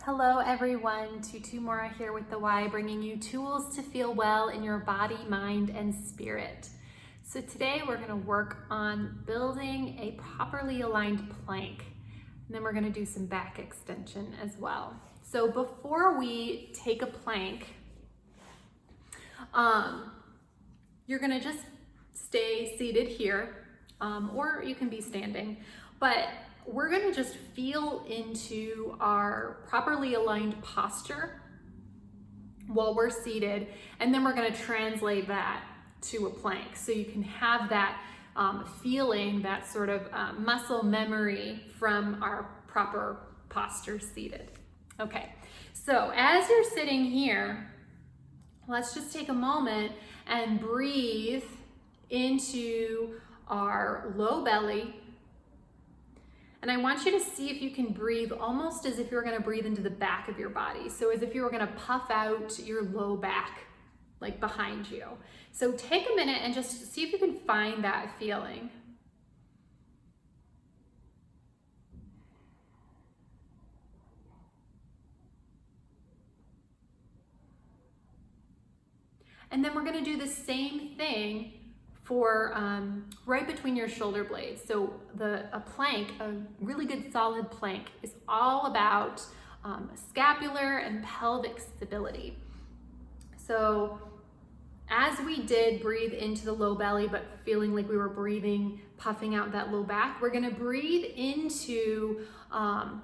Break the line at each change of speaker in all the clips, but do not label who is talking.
Hello everyone, Tutu Mora here with the Y, bringing you tools to feel well in your body, mind, and spirit. So today we're going to work on building a properly aligned plank, and then we're going to do some back extension as well. So before we take a plank, you're going to just stay seated here, or you can be standing, but we're going to just feel into our properly aligned posture while we're seated, and then we're going to translate that to a plank so you can have that feeling, that sort of muscle memory from our proper posture seated. Okay, so as you're sitting here, let's just take a moment and breathe into our low belly. And I want you to see if you can breathe almost as if you're going to breathe into the back of your body. So as if you were going to puff out your low back, like behind you. So take a minute and just see if you can find that feeling. And then we're going to do the same thing for right between your shoulder blades. So a plank, a really good solid plank, is all about scapular and pelvic stability. So as we did breathe into the low belly, but feeling like we were breathing, puffing out that low back, we're gonna breathe into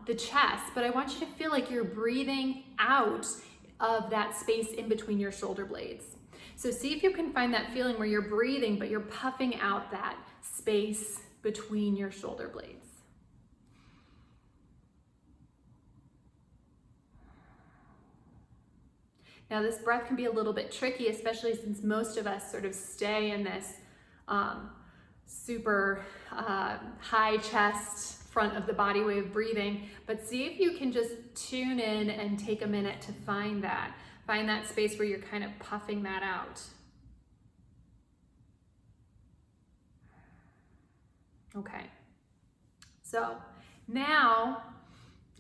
the chest, but I want you to feel like you're breathing out of that space in between your shoulder blades. So see if you can find that feeling where you're breathing, but you're puffing out that space between your shoulder blades. Now this breath can be a little bit tricky, especially since most of us sort of stay in this super high chest, front of the body way of breathing, but see if you can just tune in and take a minute to find that. Find that space where you're kind of puffing that out. Okay, so now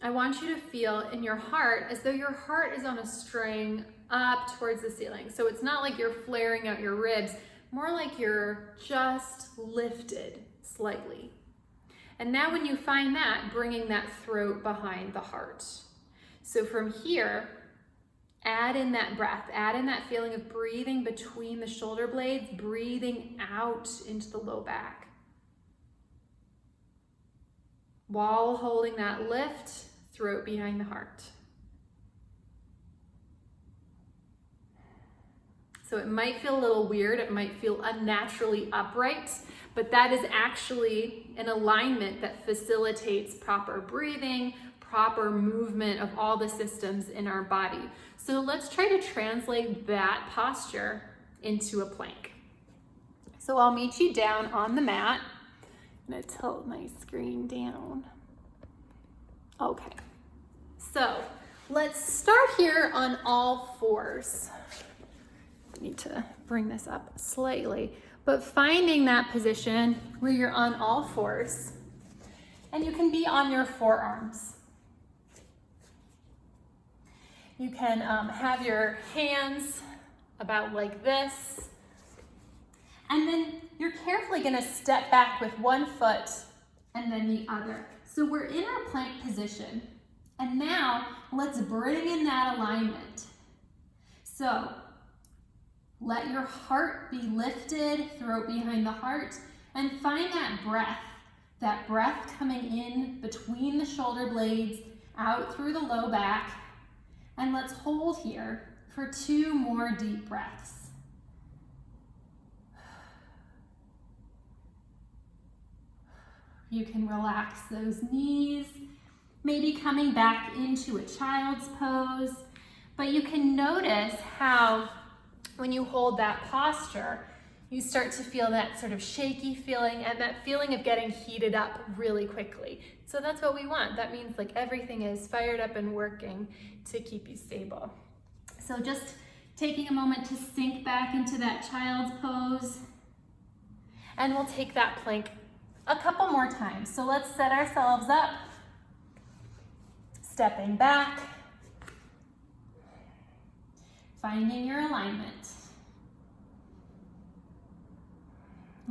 I want you to feel in your heart as though your heart is on a string up towards the ceiling. So it's not like you're flaring out your ribs, more like you're just lifted slightly. And now when you find that, bringing that throat behind the heart. So from here, add in that breath, add in that feeling of breathing between the shoulder blades, breathing out into the low back. While holding that lift, throat behind the heart. So it might feel a little weird, it might feel unnaturally upright, but that is actually an alignment that facilitates proper breathing, proper movement of all the systems in our body. So let's try to translate that posture into a plank. So I'll meet you down on the mat. I'm gonna tilt my screen down. Okay, so let's start here on all fours. I need to bring this up slightly, but finding that position where you're on all fours, and you can be on your forearms. You can have your hands about like this, and then you're carefully going to step back with one foot and then the other. So we're in our plank position, and now let's bring in that alignment. So let your heart be lifted, throat behind the heart, and find that breath coming in between the shoulder blades, out through the low back. And let's hold here for 2 more deep breaths. You can relax those knees, maybe coming back into a child's pose, but you can notice how when you hold that posture, you start to feel that sort of shaky feeling and that feeling of getting heated up really quickly. So that's what we want. That means like everything is fired up and working to keep you stable. So just taking a moment to sink back into that child's pose, and we'll take that plank a couple more times. So let's set ourselves up, stepping back,
Finding your alignment.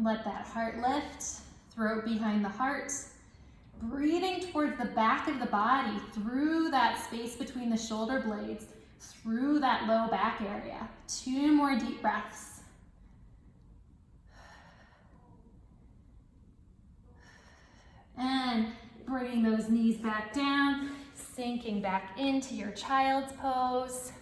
Let that heart lift, throat behind the heart. Breathing towards the back of the body, through that space between the shoulder blades, through that low back area. 2 more deep breaths. And bringing those knees back down, sinking back into your child's pose.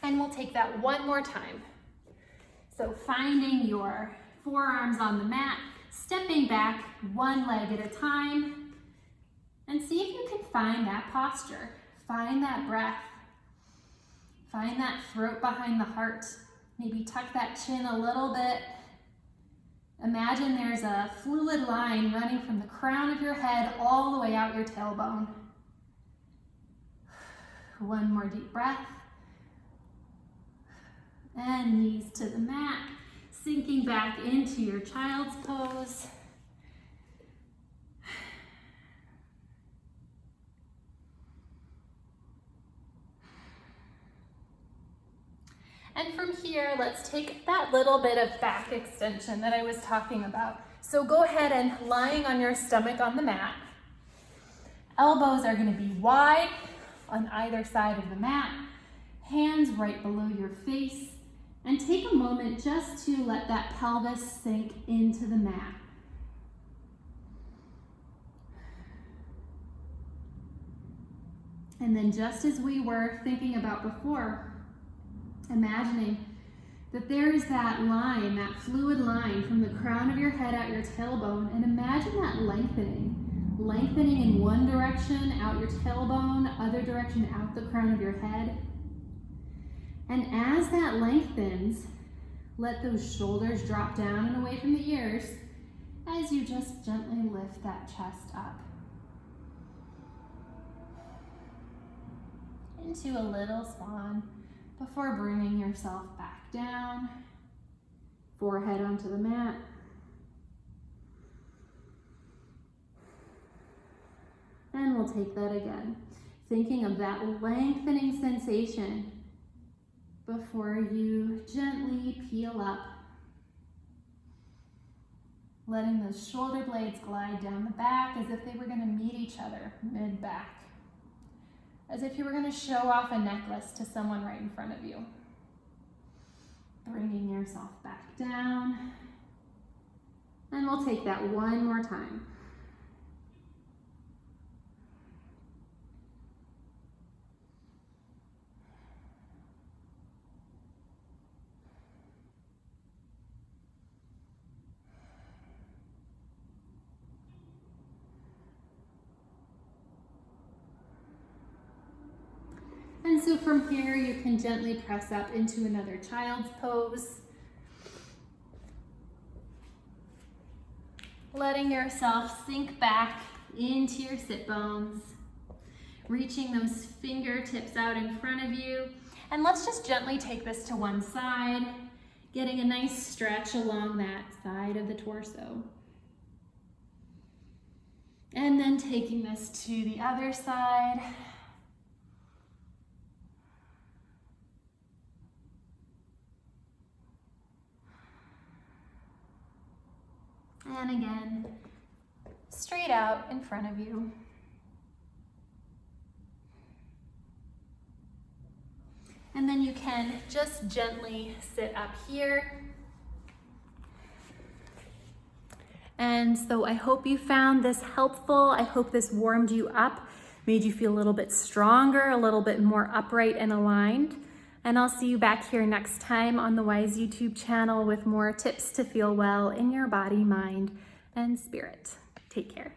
And we'll take that one more time. So finding your forearms on the mat, stepping back one leg at a time, and see if you can find that posture. Find that breath. Find that throat behind the heart. Maybe tuck that chin a little bit. Imagine there's a fluid line running from the crown of your head all the way out your tailbone. One more deep breath. And knees to the mat, sinking back into your child's pose. And from here, let's take that little bit of back extension that I was talking about. So go ahead and lying on your stomach on the mat. Elbows are going to be wide on either side of the mat. Hands right below your face. And take a moment just to let that pelvis sink into the mat. And then just as we were thinking about before, imagining that there is that line, that fluid line from the crown of your head out your tailbone, and imagine that lengthening. Lengthening in one direction, out your tailbone, other direction, out the crown of your head. And as that lengthens, let those shoulders drop down and away from the ears as you just gently lift that chest up. Into a little swan before bringing yourself back down, forehead onto the mat. And we'll take that again, thinking of that lengthening sensation before you gently peel up, letting those shoulder blades glide down the back as if they were going to meet each other mid-back, as if you were going to show off a necklace to someone right in front of you. Bringing yourself back down, and we'll take that one more time. And so from here, you can gently press up into another child's pose. Letting yourself sink back into your sit bones. Reaching those fingertips out in front of you. And let's just gently take this to one side, getting a nice stretch along that side of the torso. And then taking this to the other side. And again, straight out in front of you. And then you can just gently sit up here. And so I hope you found this helpful. I hope this warmed you up, made you feel a little bit stronger, a little bit more upright and aligned. And I'll see you back here next time on the Wise YouTube channel with more tips to feel well in your body, mind, and spirit. Take care.